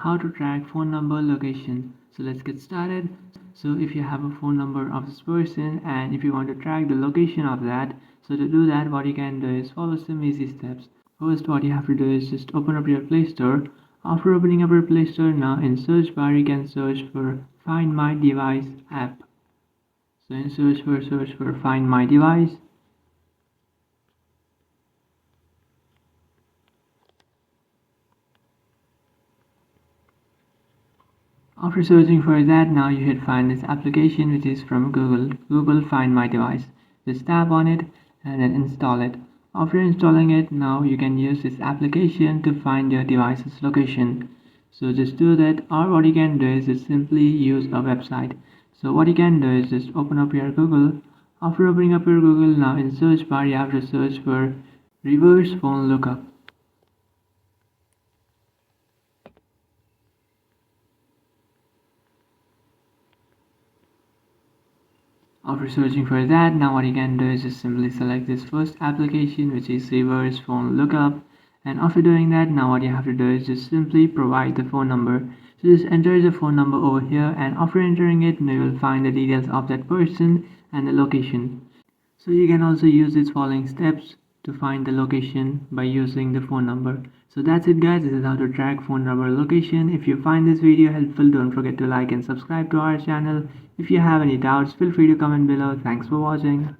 how to track phone number location. So let's get started. So if you have a phone number of this person and if you want to track the location of that, so to do that what you can do is follow some easy steps. First, what you have to do is just open up your Play Store. After opening up your Play Store, now in search bar you can search for Find My Device app. So in search for Find My Device. After searching for that, now you should find this application which is from Google Find My Device. Just tap on it and then install it. After installing it, now you can use this application to find your device's location. So just do that, or what you can do is just simply use a website. So what you can do is just open up your Google. After opening up your Google, now in search bar you have to search for reverse phone lookup. After searching for that, now what you can do is just simply select this first application which is reverse phone lookup, and after doing that, now what you have to do is just simply provide the phone number. So just enter the phone number over here, and after entering it, you will find the details of that person and the location. So you can also use these following steps to find the location by using the phone number. So that's it guys, this is how to track phone number location. If you find this video helpful, don't forget to like and subscribe to our channel. If you have any doubts, feel free to comment below. Thanks for watching.